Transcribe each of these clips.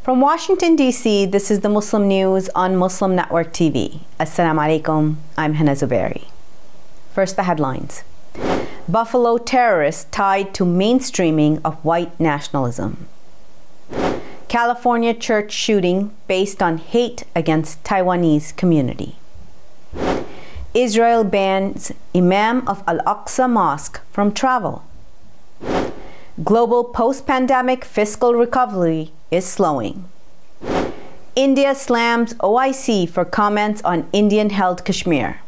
From Washington, D.C., this is the Muslim News on Muslim Network TV. Assalamu alaikum, I'm Hena Zuberi. First, the headlines. Buffalo terrorists tied to mainstreaming of white nationalism. California church shooting based on hate against Taiwanese community. Israel bans Imam of Al-Aqsa Mosque from travel. Global post-pandemic fiscal recovery is slowing. India slams OIC for comments on Indian-held Kashmir.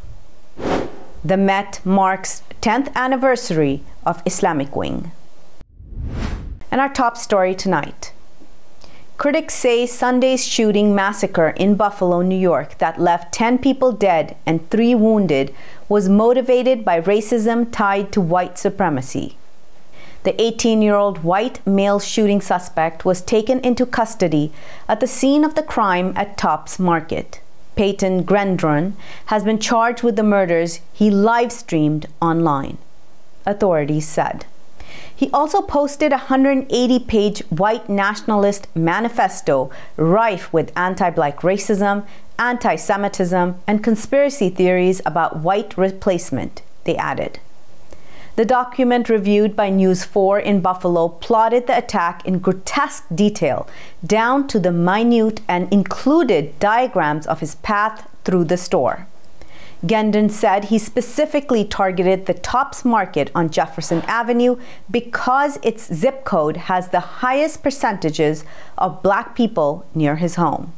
The Met marks 10th anniversary of Islamic wing. And our top story tonight. Critics say Sunday's shooting massacre in Buffalo, New York that left 10 people dead and 3 wounded was motivated by racism tied to white supremacy. The 18-year-old white male shooting suspect was taken into custody at the scene of the crime at Tops Market. Peyton Gendron has been charged with the murders he live-streamed online, authorities said. He also posted a 180-page white nationalist manifesto rife with anti-black racism, anti-Semitism, and conspiracy theories about white replacement, they added. The document, reviewed by News 4 in Buffalo, plotted the attack in grotesque detail, down to the minute, and included diagrams of his path through the store. Gendron said he specifically targeted the Tops Market on Jefferson Avenue because its zip code has the highest percentages of black people near his home.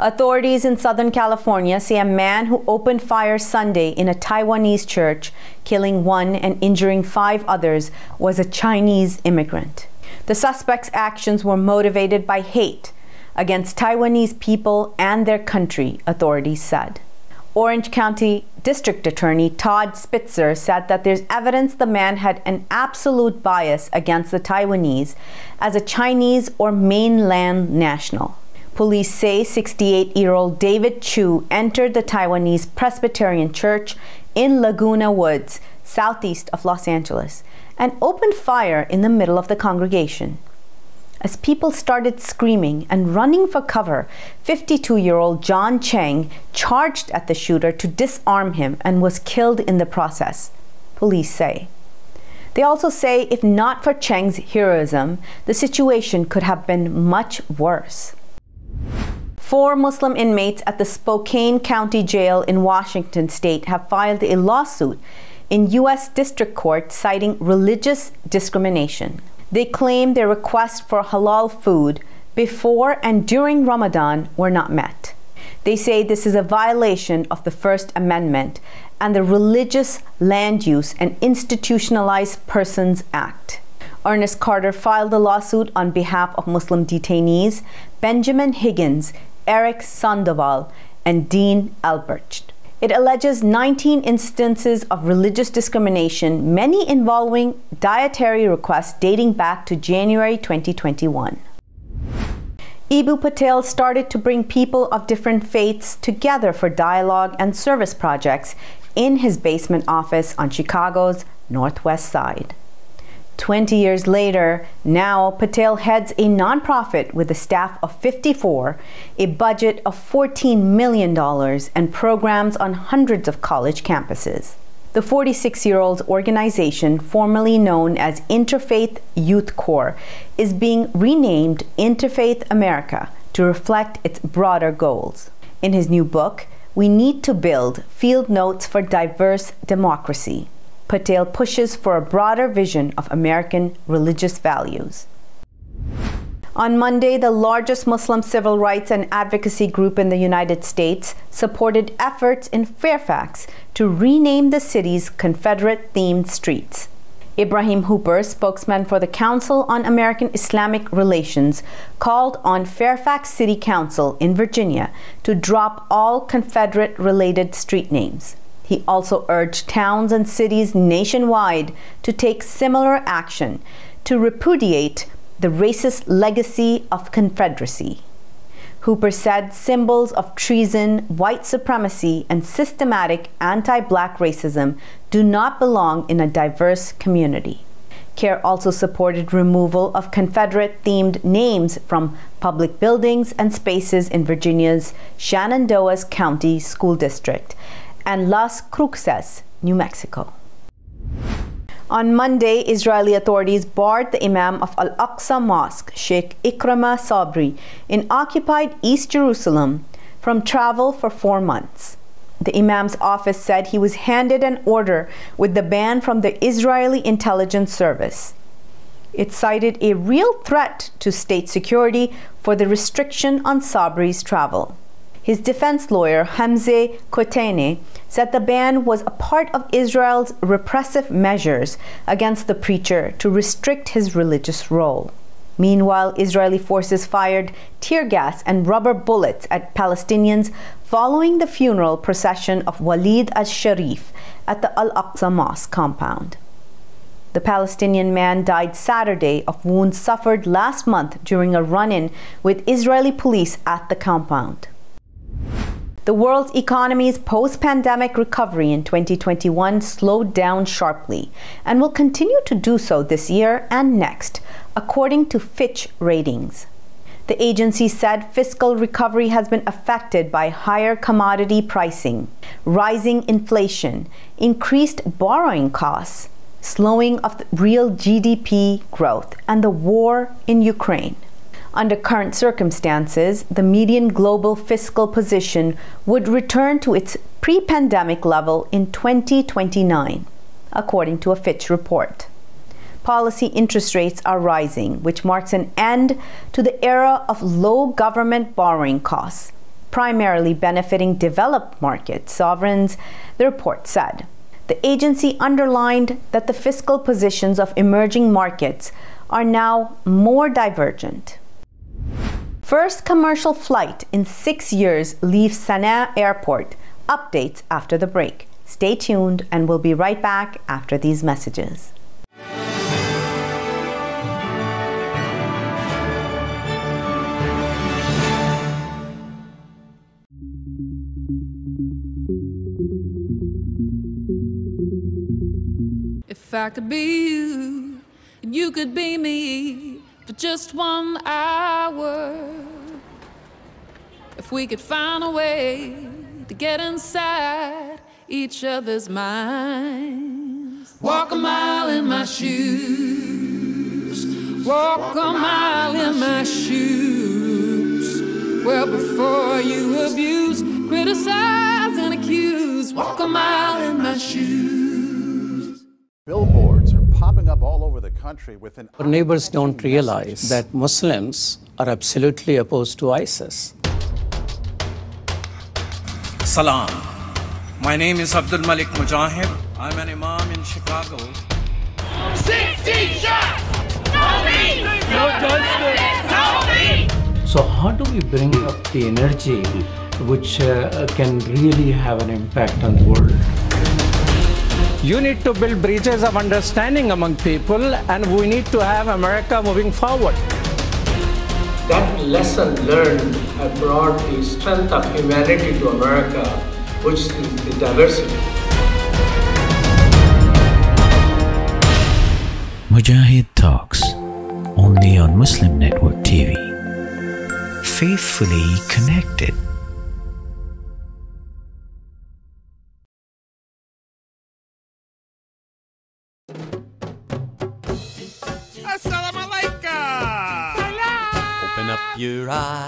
Authorities in Southern California say a man who opened fire Sunday in a Taiwanese church, killing 1 and injuring 5 others, was a Chinese immigrant. The suspect's actions were motivated by hate against Taiwanese people and their country, authorities said. Orange County District Attorney Todd Spitzer said that there's evidence the man had an absolute bias against the Taiwanese as a Chinese or mainland national. Police say 68-year-old David Chu entered the Taiwanese Presbyterian Church in Laguna Woods, southeast of Los Angeles, and opened fire in the middle of the congregation. As people started screaming and running for cover, 52-year-old John Cheng charged at the shooter to disarm him and was killed in the process, police say. They also say if not for Cheng's heroism, the situation could have been much worse. 4 Muslim inmates at the Spokane County Jail in Washington State have filed a lawsuit in U.S. District Court citing religious discrimination. They claim their requests for halal food before and during Ramadan were not met. They say this is a violation of the First Amendment and the Religious Land Use and Institutionalized Persons Act. Ernest Carter filed the lawsuit on behalf of Muslim detainees Benjamin Higgins, Eric Sandoval, and Dean Albrecht. It alleges 19 instances of religious discrimination, many involving dietary requests dating back to January 2021. Ibu Patel started to bring people of different faiths together for dialogue and service projects in his basement office on Chicago's Northwest Side. 20 years later, now Patel heads a nonprofit with a staff of 54, a budget of $14 million, and programs on hundreds of college campuses. The 46-year-old's organization, formerly known as Interfaith Youth Corps, is being renamed Interfaith America to reflect its broader goals. In his new book, We Need to Build Field Notes for Diverse Democracy, Patel pushes for a broader vision of American religious values. On Monday, the largest Muslim civil rights and advocacy group in the United States supported efforts in Fairfax to rename the city's Confederate-themed streets. Ibrahim Hooper, spokesman for the Council on American Islamic Relations, called on Fairfax City Council in Virginia to drop all Confederate-related street names. He also urged towns and cities nationwide to take similar action to repudiate the racist legacy of Confederacy. Hooper said symbols of treason, white supremacy, and systematic anti-black racism do not belong in a diverse community. CARE also supported removal of Confederate-themed names from public buildings and spaces in Virginia's Shenandoah County School District and Las Cruces, New Mexico. On Monday, Israeli authorities barred the Imam of Al-Aqsa Mosque, Sheikh Ikramah Sabri, in occupied East Jerusalem from travel for 4 months. The Imam's office said he was handed an order with the ban from the Israeli intelligence service. It cited a real threat to state security for the restriction on Sabri's travel. His defense lawyer, Hamze Kotene, said the ban was a part of Israel's repressive measures against the preacher to restrict his religious role. Meanwhile, Israeli forces fired tear gas and rubber bullets at Palestinians following the funeral procession of Walid al-Sharif at the Al-Aqsa Mosque compound. The Palestinian man died Saturday of wounds suffered last month during a run-in with Israeli police at the compound. The world's economy's post-pandemic recovery in 2021 slowed down sharply and will continue to do so this year and next, according to Fitch ratings. The agency said fiscal recovery has been affected by higher commodity pricing, rising inflation, increased borrowing costs, slowing of the real GDP growth, and the war in Ukraine. Under current circumstances, the median global fiscal position would return to its pre-pandemic level in 2029, according to a Fitch report. Policy interest rates are rising, which marks an end to the era of low government borrowing costs, primarily benefiting developed market sovereigns, the report said. The agency underlined that the fiscal positions of emerging markets are now more divergent. First commercial flight in 6 years leaves Sana'a Airport. Updates after the break. Stay tuned and we'll be right back after these messages. If I could be you, and you could be me for just 1 hour. If we could find a way to get inside each other's minds. Walk a mile in my shoes. Walk a mile in my shoes. Well, before you abuse, criticize and accuse. Walk a mile in my shoes. Billboards are popping up all over the country with an... Our neighbors don't realize that Muslims are absolutely opposed to ISIS. Salam. My name is Abdul Malik Mujahid. I'm an Imam in Chicago. 16 shots! No me! No justice! No me! So how do we bring up the energy which can really have an impact on the world? You need to build bridges of understanding among people, and we need to have America moving forward. That lesson learned has brought the strength of humanity to America, which is the diversity. Mujahid Talks, only on Muslim Network TV. Faithfully connected.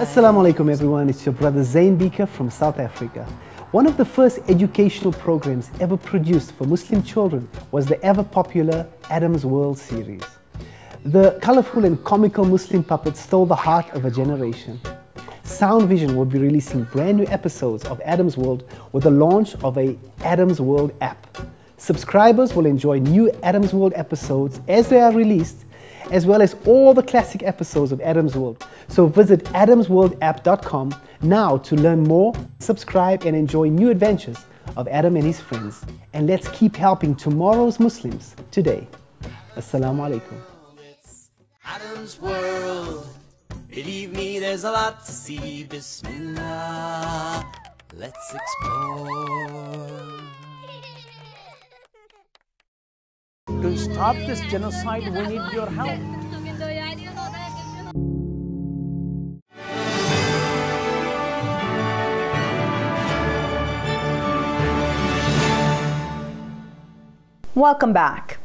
Assalamu alaikum everyone, it's your brother Zain Bika from South Africa. One of the first educational programs ever produced for Muslim children was the ever popular Adam's World series. The colorful and comical Muslim puppets stole the heart of a generation. Sound Vision will be releasing brand new episodes of Adam's World with the launch of a Adam's World app. Subscribers will enjoy new Adam's World episodes as they are released, as well as all the classic episodes of Adam's World. So visit adamsworldapp.com now to learn more, subscribe and enjoy new adventures of Adam and his friends. And let's keep helping tomorrow's Muslims today. Assalamu alaikum. Adam's World. Believe me, there's a lot to see. Bismillah. Let's explore. stop this genocide, we need your help. Welcome back.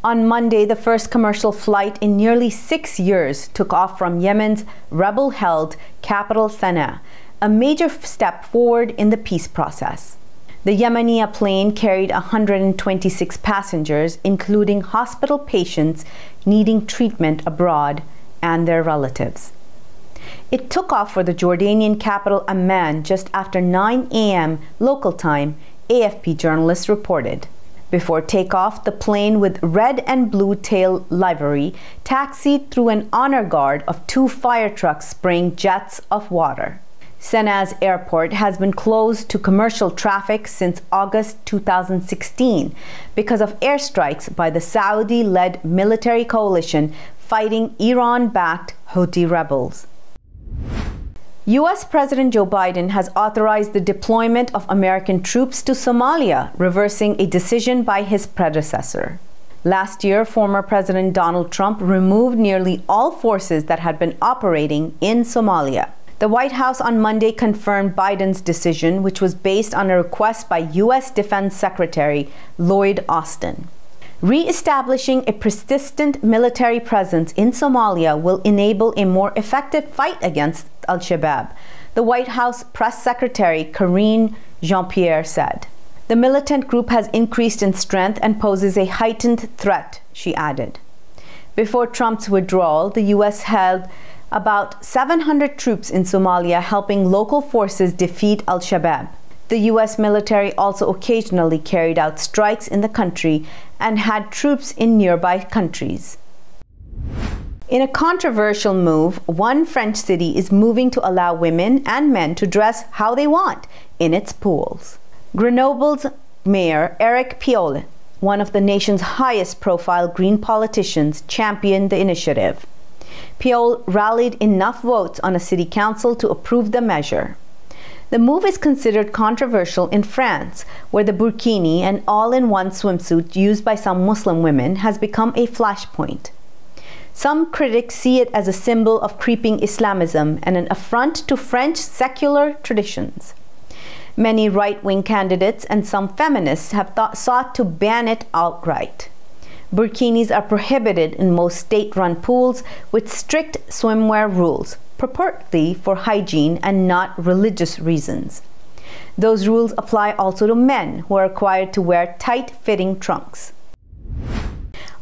On Monday, the first commercial flight in nearly 6 years took off from Yemen's rebel-held capital Sana'a, a major step forward in the peace process. The Yemeni plane carried 126 passengers, including hospital patients needing treatment abroad and their relatives. It took off for the Jordanian capital Amman just after 9 a.m. local time, AFP journalists reported. Before takeoff, the plane with red and blue tail livery taxied through an honor guard of 2 fire trucks spraying jets of water. Sana'a's airport has been closed to commercial traffic since August 2016 because of airstrikes by the Saudi-led military coalition fighting Iran-backed Houthi rebels. U.S. President Joe Biden has authorized the deployment of American troops to Somalia, reversing a decision by his predecessor. Last year, former President Donald Trump removed nearly all forces that had been operating in Somalia. The White House on Monday confirmed Biden's decision, which was based on a request by U.S. Defense Secretary Lloyd Austin. Re-establishing a persistent military presence in Somalia will enable a more effective fight against Al-Shabaab, the White House Press Secretary Karine Jean-Pierre said. The militant group has increased in strength and poses a heightened threat, she added. Before Trump's withdrawal, the U.S. held about 700 troops in Somalia helping local forces defeat Al-Shabaab. The U.S. military also occasionally carried out strikes in the country and had troops in nearby countries. In a controversial move, one French city is moving to allow women and men to dress how they want in its pools. Grenoble's Mayor Eric Piolle, one of the nation's highest-profile Green politicians, championed the initiative. Piolle rallied enough votes on a city council to approve the measure. The move is considered controversial in France, where the burkini, an all-in-one swimsuit used by some Muslim women, has become a flashpoint. Some critics see it as a symbol of creeping Islamism and an affront to French secular traditions. Many right-wing candidates and some feminists have sought to ban it outright. Burkinis are prohibited in most state-run pools with strict swimwear rules, purportedly for hygiene and not religious reasons. Those rules apply also to men, who are required to wear tight-fitting trunks.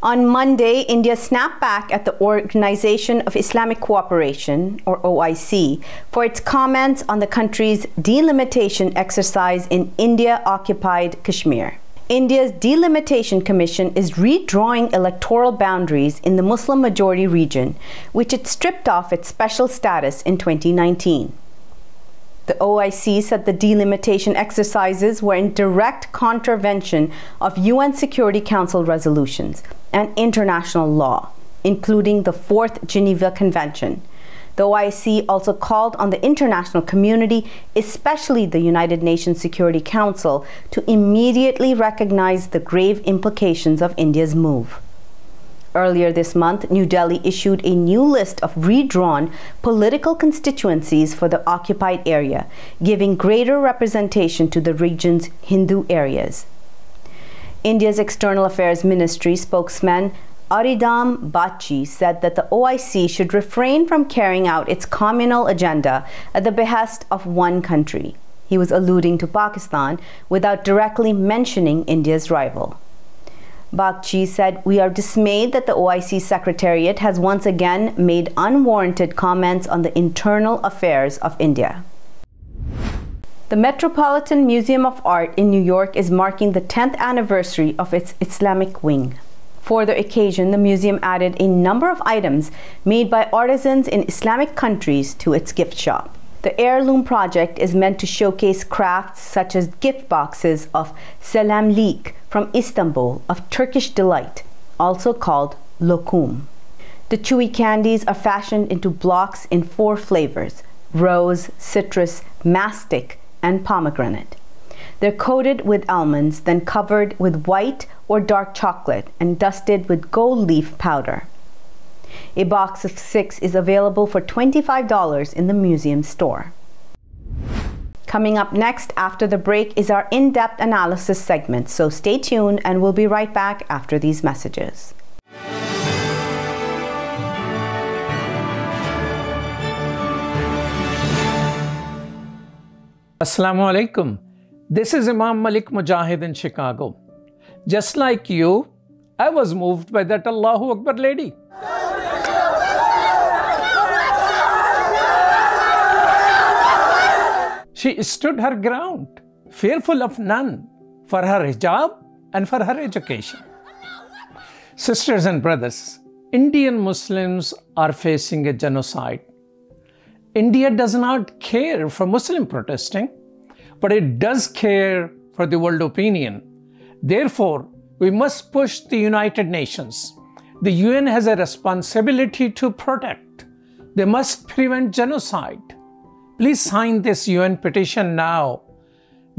On Monday, India snapped back at the Organization of Islamic Cooperation, or OIC, for its comments on the country's delimitation exercise in India-occupied Kashmir. India's Delimitation Commission is redrawing electoral boundaries in the Muslim-majority region, which it stripped off its special status in 2019. The OIC said the delimitation exercises were in direct contravention of UN Security Council resolutions and international law, including the 4th Geneva Convention. The OIC also called on the international community, especially the United Nations Security Council, to immediately recognize the grave implications of India's move. Earlier this month, New Delhi issued a new list of redrawn political constituencies for the occupied area, giving greater representation to the region's Hindu areas. India's External Affairs Ministry spokesman Aridam Bagchi said that the OIC should refrain from carrying out its communal agenda at the behest of one country. He was alluding to Pakistan without directly mentioning India's rival. Bagchi said, "We are dismayed that the OIC Secretariat has once again made unwarranted comments on the internal affairs of India." The Metropolitan Museum of Art in New York is marking the 10th anniversary of its Islamic wing. For the occasion, the museum added a number of items made by artisans in Islamic countries to its gift shop. The Heirloom project is meant to showcase crafts such as gift boxes of selamlik from Istanbul, of Turkish delight, also called lokum. The chewy candies are fashioned into blocks in 4 flavors: rose, citrus, mastic, and pomegranate. They're coated with almonds, then covered with white or dark chocolate and dusted with gold leaf powder. A box of 6 is available for $25 in the museum store. Coming up next after the break is our in-depth analysis segment, so stay tuned and we'll be right back after these messages. Assalamu alaikum. This is Imam Malik Mujahid in Chicago. Just like you, I was moved by that Allahu Akbar lady. She stood her ground, fearful of none, for her hijab and for her education. Sisters and brothers, Indian Muslims are facing a genocide. India does not care for Muslim protesting, but it does care for the world opinion. Therefore, we must push the United Nations. The UN has a responsibility to protect. They must prevent genocide. Please sign this UN petition now.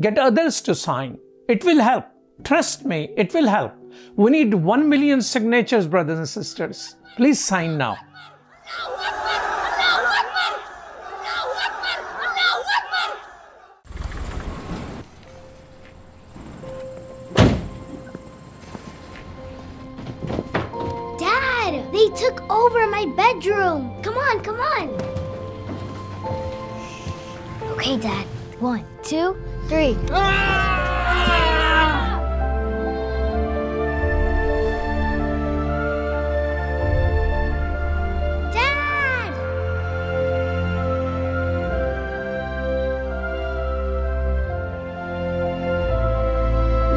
Get others to sign. It will help. Trust me, it will help. We need 1 million signatures, brothers and sisters. Please sign now. They took over my bedroom. Come on, come on. Okay, Dad. 1, 2, 3. Dad!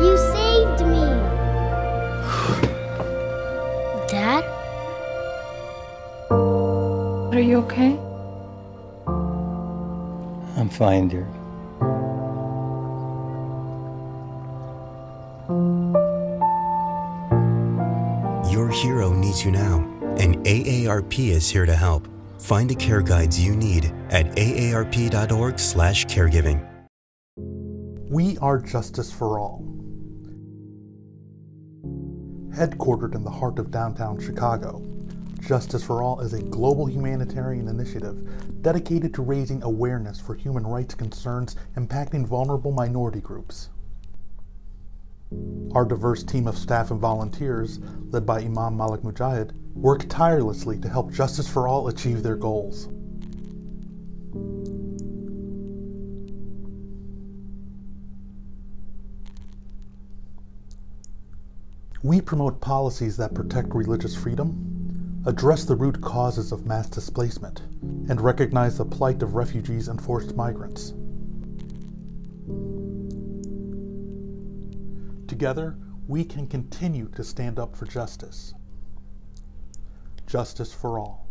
You saved me. Dad? Are you okay? I'm fine, dear. Your hero needs you now, and AARP is here to help. Find the care guides you need at aarp.org/caregiving. We are Justice for All. Headquartered in the heart of downtown Chicago, Justice for All is a global humanitarian initiative dedicated to raising awareness for human rights concerns impacting vulnerable minority groups. Our diverse team of staff and volunteers, led by Imam Malik Mujahid, work tirelessly to help Justice for All achieve their goals. We promote policies that protect religious freedom, address the root causes of mass displacement, and recognize the plight of refugees and forced migrants. Together, we can continue to stand up for justice. Justice for all.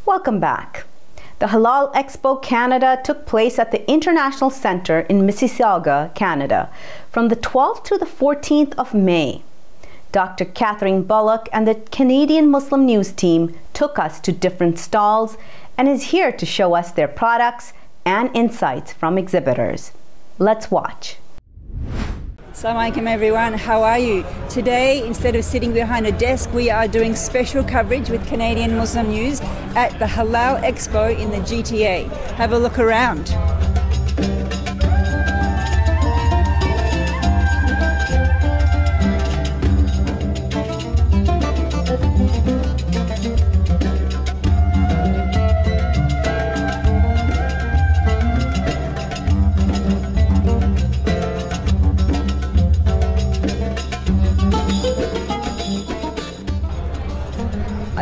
Welcome back. The Halal Expo Canada took place at the International Centre in Mississauga, Canada, from the 12th to the 14th of May. Dr. Catherine Bullock and the Canadian Muslim News team took us to different stalls and is here to show us their products and insights from exhibitors. Let's watch. Assalamu alaikum everyone, how are you? Today, instead of sitting behind a desk, we are doing special coverage with Canadian Muslim News at the Halal Expo in the GTA. Have a look around.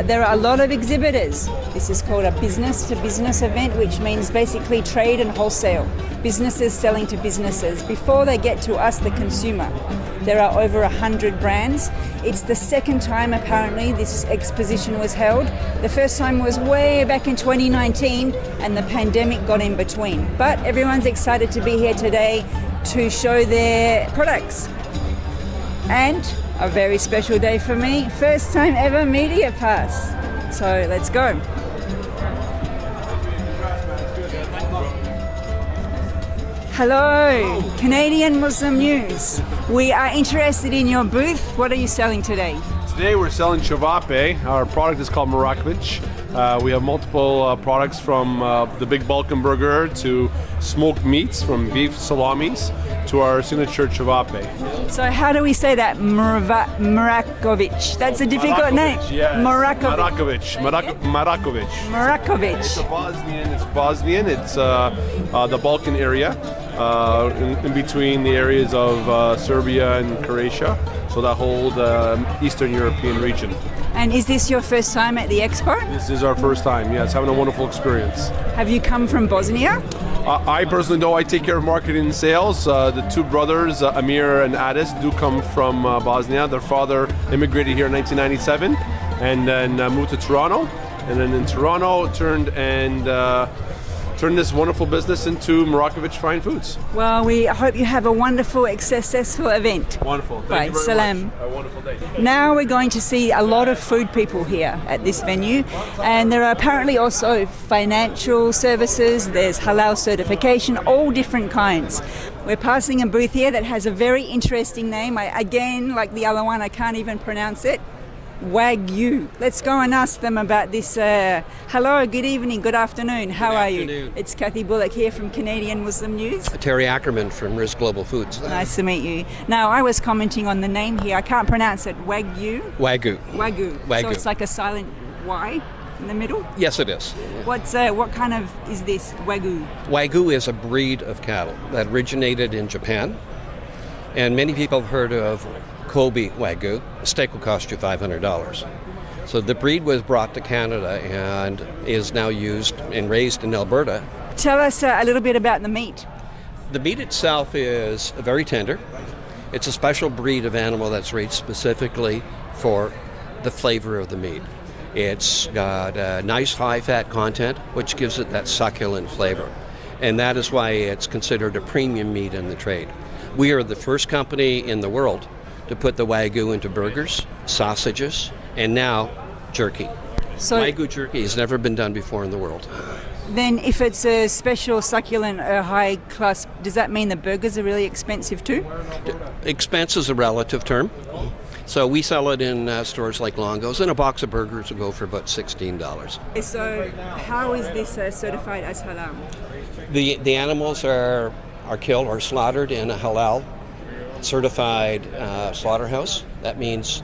There are a lot of exhibitors. This is called a business-to-business event, which means basically trade and wholesale. businesses selling to businesses before they get to us, the consumer. There are over 100 brands. It's the second time apparently this exposition was held. The first time was way back in 2019 and the pandemic got in between. But everyone's excited to be here today to show their products. And a very special day for me, first time ever media pass. So let's go. Hello, Canadian Muslim News. We are interested in your booth. What are you selling today? Today we're selling chavape. Our product is called Marakovich. We have multiple products from the big Balkan burger to smoked meats, from beef salamis to our signature chavape. So how do we say that? Marakovich. That's a difficult name. Yes. Marakovich. Marakovich. Marakovich. It's Bosnian. It's the Balkan area, in between the areas of Serbia and Croatia. So that whole Eastern European region. And is this your first time at the Expo? This is our first time, yes, having a wonderful experience. Have you come from Bosnia? I personally don't. I take care of marketing and sales. The two brothers, Amir and Adis, do come from Bosnia. Their father immigrated here in 1997 and then moved to Toronto. And then in Toronto turned this wonderful business into Marakovich Fine Foods. Well, we hope you have a wonderful, successful event. Wonderful. Bye. Thank you very much. A wonderful day. Now we're going to see a lot of food people here at this venue, and there are apparently also financial services, there's halal certification, all different kinds. We're passing a booth here that has a very interesting name. Again, like the other one, I can't even pronounce it. Wagyu. Let's go and ask them about this. Hello, good evening, good afternoon. How are you? It's Kathy Bullock here from Canadian Muslim News. Terry Ackerman from Riz Global Foods. Nice to meet you. Now, I was commenting on the name here. I can't pronounce it. Wagyu? Wagyu. Wagyu. Wagyu. So it's like a silent Y in the middle? Yes, it is. What kind of is this Wagyu? Wagyu is a breed of cattle that originated in Japan. And many people have heard of Kobe Wagyu. A steak will cost you $500. So the breed was brought to Canada and is now used and raised in Alberta. Tell us a little bit about the meat. The meat itself is very tender. It's a special breed of animal that's raised specifically for the flavor of the meat. It's got a nice high fat content, which gives it that succulent flavor. And that is why it's considered a premium meat in the trade. We are the first company in the world to put the Wagyu into burgers, sausages, and now jerky. So Wagyu jerky has never been done before in the world. Then if it's a special succulent or high class, does that mean the burgers are really expensive too? Expense is a relative term. So we sell it in stores like Longo's, and a box of burgers will go for about $16. So how is this certified as halal? The animals are killed or slaughtered in a halal certified slaughterhouse. That means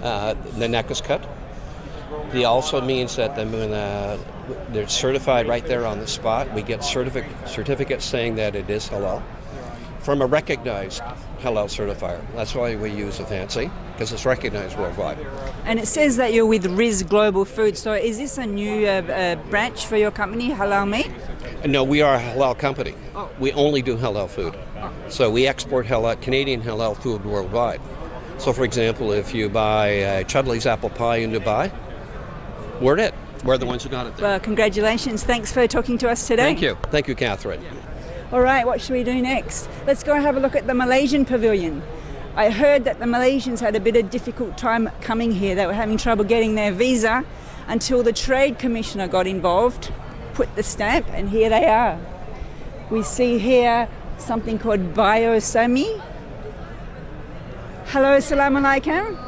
the neck is cut. It also means that when they're certified right there on the spot, we get certificates saying that it is halal from a recognized halal certifier. That's why we use a fancy, because it's recognized worldwide. And it says that you're with Riz Global Foods. So is this a new branch for your company, Halal Meat? No, we are a halal company. Oh. We only do halal food. Oh. So we export Canadian halal food worldwide. So for example, if you buy Chudley's apple pie in Dubai, we're it. We're the ones who got it there. Well, congratulations. Thanks for talking to us today. Thank you. Thank you, Catherine. All right, what should we do next? Let's go have a look at the Malaysian pavilion. I heard that the Malaysians had a bit of difficult time coming here. They were having trouble getting their visa until the Trade Commissioner got involved, put the stamp, and here they are. We see here something called Biosami. Hello, assalamu alaikum.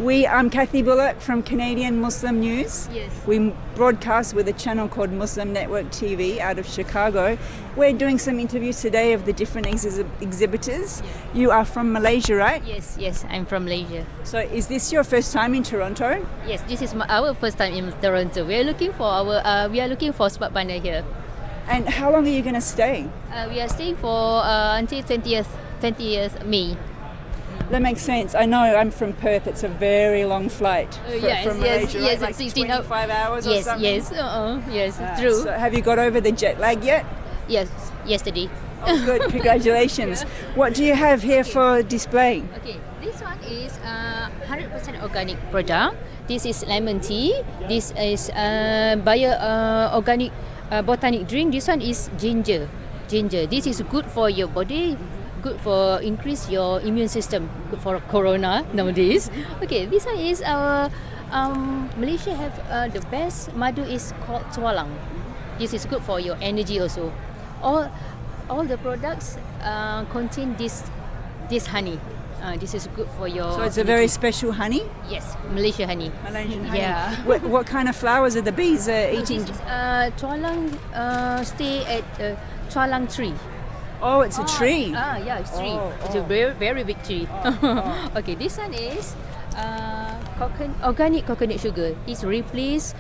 I'm Kathy Bullock from Canadian Muslim News. Yes. We broadcast with a channel called Muslim Network TV out of Chicago. We're doing some interviews today of the different exhibitors. You are from Malaysia, right? Yes, I'm from Malaysia. So is this your first time in Toronto? Yes, this is our first time in Toronto. We are looking for spot partner here. And how long are you going to stay? We are staying for until 20th May. That makes sense. I know I'm from Perth. It's a very long flight from Malaysia, right? Like 25 hours or something? Yes, true. So have you got over the jet lag yet? Yes, yesterday. Oh, good, congratulations. What do you have here for display? Okay, this one is 100% organic product. This is lemon tea. This is organic botanic drink. This one is ginger. This is good for your body, good for increase your immune system, good for corona nowadays. Okay, this one is our Malaysia have the best madu is called tualang. This is good for your energy also. All the products contain this honey. This is good for your. So it's a very special honey. Yes, Malaysia honey. Malaysian honey. Yeah. What kind of flowers are the bees eating? This is, tualang stay at tualang tree. Oh, it's a tree. Yeah, it's tree. It's a very, very big tree. Okay, this one is organic coconut sugar. It's replace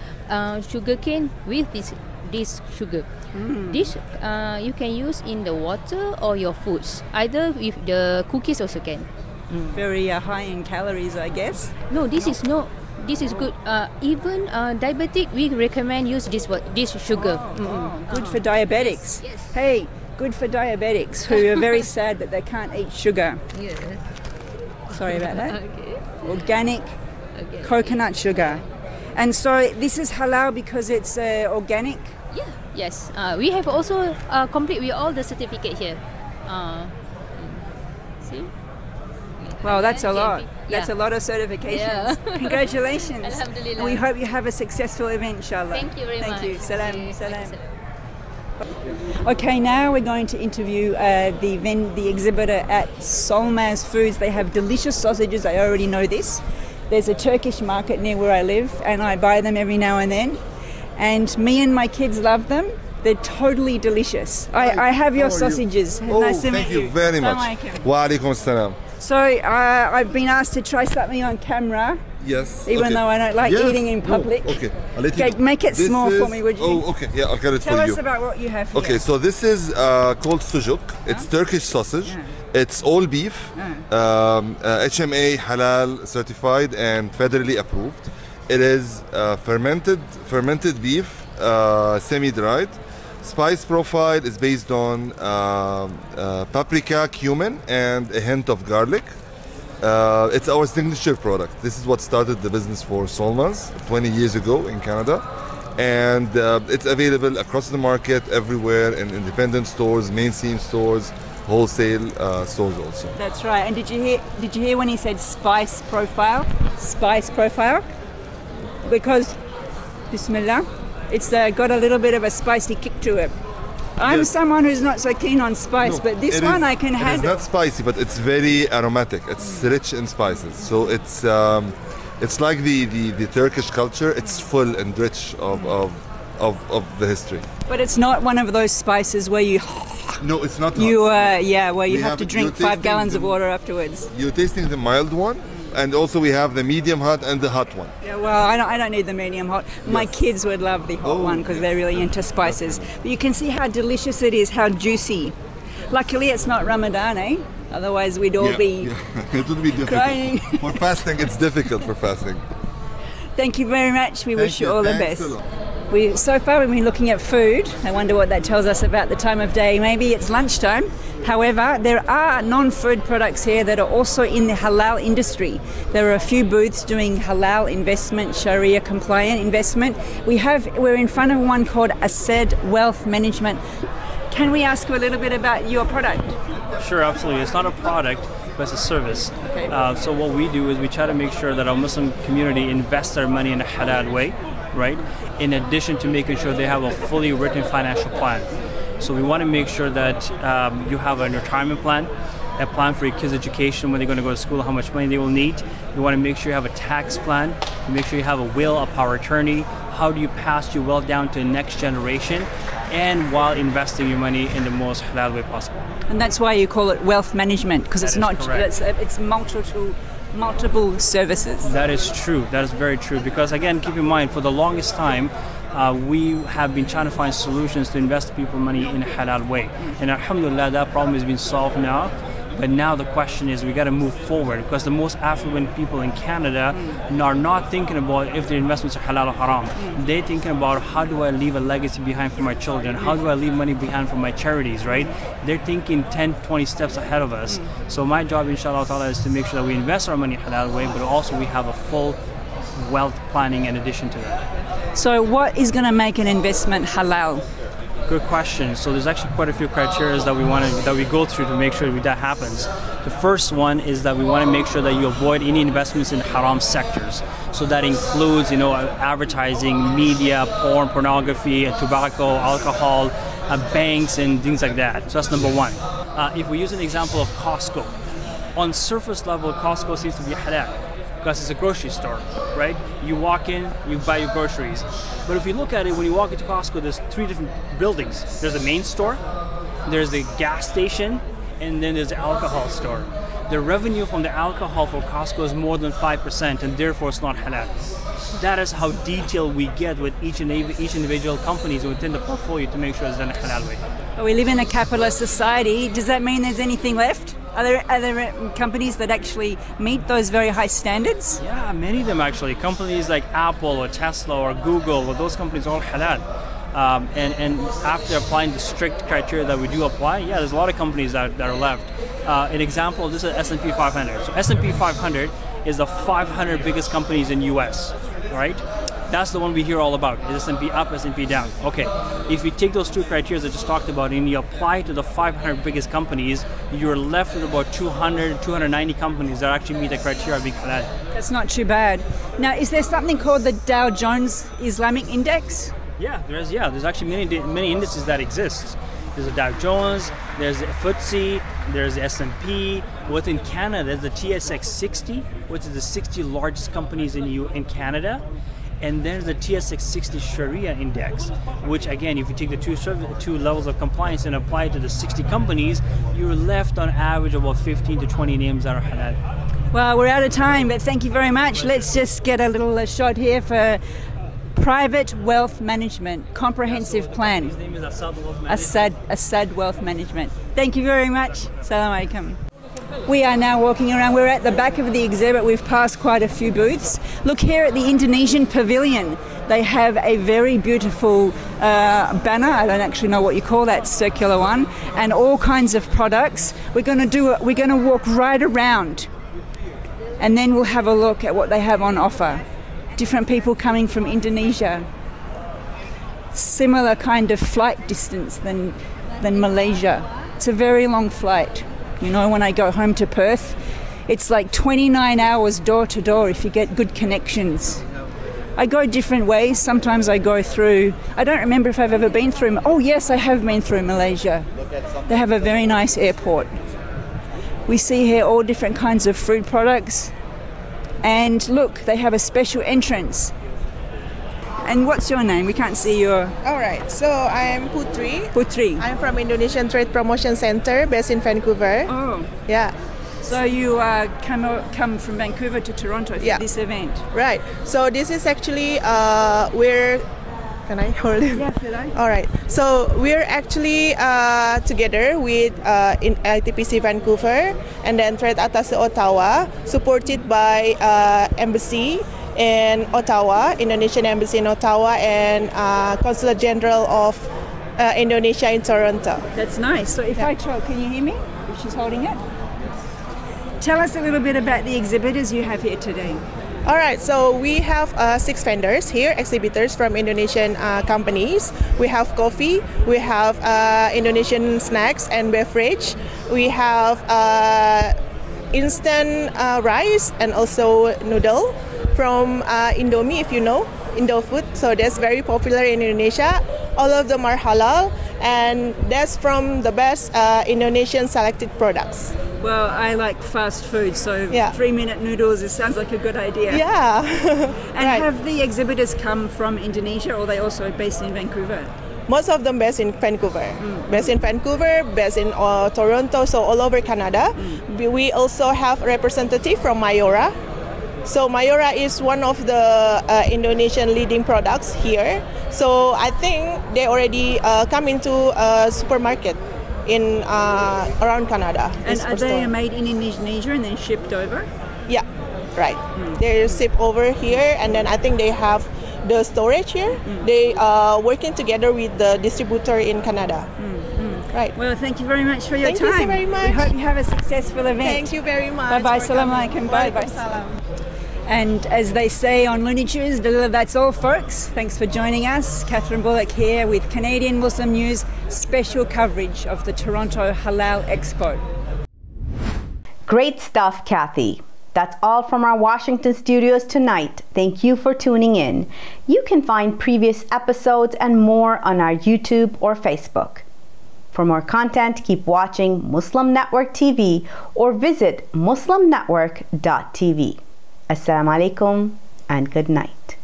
sugarcane with this sugar. This you can use in the water or your foods. Either with the cookies also can. Very high in calories, I guess. No, this is no. This is good. Even diabetic, we recommend use this sugar. Good for diabetics. Yes. Hey, good for diabetics who are very sad that they can't eat sugar. Yes. Sorry about that. Okay. Organic coconut sugar. And so this is halal because it's organic? Yeah. Yes. We have also complete with all the certificate here. See? Wow, that's a lot. Yeah. That's a lot of certifications. Yeah. Congratulations. Alhamdulillah. We hope you have a successful event, inshallah. Thank you very much. Thank you. Salam. Okay. Salam. Okay, now we're going to interview the exhibitor at Solmaz Foods. They have delicious sausages. I already know this. There's a Turkish market near where I live, and I buy them every now and then. And me and my kids love them. They're totally delicious. I have your sausages. Nice to meet thank you very much. Wa alaikum assalam. So I've been asked to try something on camera. Yes. Even though I don't like eating in public. Oh, okay. Okay, make it small for me, would you? Oh, okay. Yeah, I'll get it for you. Tell us about what you have here. Okay, so this is called sujuk. It's Turkish sausage. It's all beef, HMA halal certified and federally approved. It is fermented beef, semi-dried. Spice profile is based on paprika, cumin, and a hint of garlic. It's our signature product. This is what started the business for Solmaz 20 years ago in Canada. And it's available across the market, everywhere, in independent stores, mainstream stores, wholesale stores also. That's right. And did you hear when he said spice profile? Spice profile? Because, bismillah, it's got a little bit of a spicy kick to it. I'm someone who's not so keen on spice, but this one I can handle. It's not spicy, but it's very aromatic. It's rich in spices. So it's like the Turkish culture. It's full and rich of the history. But it's not one of those spices where you... No, it's not. Where you have to drink 5 gallons of water afterwards. You're tasting the mild one. And also we have the medium hot and the hot one. Yeah, well, I don't need the medium hot. My kids would love the hot one because they're really into spices. But you can see how delicious it is, how juicy. Luckily, it's not Ramadan, eh? Otherwise, we'd all be it would be difficult. Crying. For fasting, it's difficult for fasting. Thank you very much. We wish you all the best. So far we've been looking at food. I wonder what that tells us about the time of day. Maybe it's lunchtime. However, there are non-food products here that are also in the halal industry. There are a few booths doing halal investment, Sharia compliant investment. We're in front of one called Ased Wealth Management. Can we ask you a little bit about your product? Sure, absolutely. It's not a product, but it's a service. Okay. So what we do is we try to make sure that our Muslim community invests their money in a halal way, right? In addition to making sure they have a fully written financial plan. So we want to make sure that you have a retirement plan, a plan for your kids' education when they're going to go to school, how much money they will need. You want to make sure you have a tax plan. You make sure you have a will, a power of attorney. How do you pass your wealth down to the next generation, and while investing your money in the most halal way possible. And that's why you call it wealth management, because it's not it's multiple services. That is true. That is very true. Because again, keep in mind, for the longest time, we have been trying to find solutions to invest people's money in a halal way. And alhamdulillah, that problem has been solved now. But now the question is we got to move forward, because the most affluent people in Canada are not thinking about if their investments are halal or haram. They're thinking about, how do I leave a legacy behind for my children? How do I leave money behind for my charities, right? They're thinking 10, 20 steps ahead of us. So my job, inshallah ta'ala, is to make sure that we invest our money in halal way, but also we have a full wealth planning in addition to that. So what is going to make an investment halal? Good question. So there's actually quite a few criteria that we go through to make sure that happens. The first one is that we want to make sure that you avoid any investments in haram sectors. So that includes, advertising, media, porn, pornography, tobacco, alcohol, banks, and things like that. So that's number one. If we use an example of Costco, on surface level, Costco seems to be halal, because it's a grocery store, right? You walk in, you buy your groceries. But if you look at it, when you walk into Costco, there's 3 different buildings. There's a main store, there's the gas station, and then there's the alcohol store. The revenue from the alcohol for Costco is more than 5%, and therefore it's not halal. That is how detailed we get with each individual companies within the portfolio to make sure it's done in a halal way. But we live in a capitalist society. Does that mean there's anything left? Are there companies that actually meet those very high standards? Yeah, many of them actually. Companies like Apple or Tesla or Google, or those companies are all halal. And after applying the strict criteria that we do apply, yeah, there's a lot of companies that are left. An example, this is S&P 500. So S&P 500 is the 500 biggest companies in US, right? That's the one we hear all about. Is S&P up, S&P down? Okay, if you take those 2 criteria I just talked about and you apply to the 500 biggest companies, you're left with about 200, 290 companies that actually meet the criteria of being halal. That's not too bad. Now, is there something called the Dow Jones Islamic Index? Yeah, there's actually many indices that exist. There's a Dow Jones, there's the FTSE, there's the S&P. Within Canada, there's the TSX 60, which is the 60 largest companies in Canada. And then the TSX 60 Sharia Index, which again, if you take the 2 levels of compliance and apply it to the 60 companies, you're left on average about 15 to 20 names that are halal. Well, we're out of time, but thank you very much. Let's just get a little shot here for Private Wealth Management, comprehensive plan. His name is Assad Wealth Management. Thank you very much. Assalamu alaikum. We are now walking around. We're at the back of the exhibit. We've passed quite a few booths. Look here at the Indonesian pavilion. They have a very beautiful banner. I don't actually know what you call that circular one, and all kinds of products. We're going to walk right around, and then we'll have a look at what they have on offer. Different people coming from Indonesia. Similar kind of flight distance than Malaysia. It's a very long flight. When I go home to Perth, it's like 29 hours door to door if you get good connections. I go different ways. Sometimes I go through, I don't remember if I've ever been through, oh yes, I have been through Malaysia. They have a very nice airport. We see here all different kinds of food products. And look, they have a special entrance. And what's your name? We can't see your... All right, so I'm Putri. Putri. I'm from Indonesian Trade Promotion Center based in Vancouver. Oh. Yeah. So you come from Vancouver to Toronto for this event? Right. So this is actually we're... Can I hold it? Yeah, should I? All right. So we're actually together with in ITPC Vancouver and then Trade Attaché Ottawa, supported by Embassy in Ottawa, Indonesian Embassy in Ottawa, and Consulate General of Indonesia in Toronto. That's nice. So if I talk, can you hear me? If she's holding it? Tell us a little bit about the exhibitors you have here today. All right, so we have 6 vendors here, exhibitors from Indonesian companies. We have coffee, we have Indonesian snacks and beverage. We have instant rice and also noodle from Indomie, if you know, Indo food. So that's very popular in Indonesia. All of them are halal, and that's from the best Indonesian selected products. Well, I like fast food, so 3-minute noodles, it sounds like a good idea. Yeah. And have the exhibitors come from Indonesia, or are they also based in Vancouver? Most of them based in Vancouver. Based in Vancouver, based in Toronto, so all over Canada. We also have a representative from Mayora. So Mayora is one of the Indonesian leading products here. So I think they already come into a supermarket in around Canada. And are they made in Indonesia and then shipped over? Yeah, right. They're shipped over here, and then I think they have the storage here. They are working together with the distributor in Canada. Right. Well, thank you very much for your time. Thank you very much. We hope you have a successful event. Thank you very much. Bye-bye. Salam alaikum. Bye-bye. And as they say on Looney Tunes, that's all, folks. Thanks for joining us. Catherine Bullock here with Canadian Muslim News special coverage of the Toronto Halal Expo. Great stuff, Kathy. That's all from our Washington studios tonight. Thank you for tuning in. You can find previous episodes and more on our YouTube or Facebook. For more content, keep watching Muslim Network TV or visit muslimnetwork.tv. Assalamu alaikum and good night.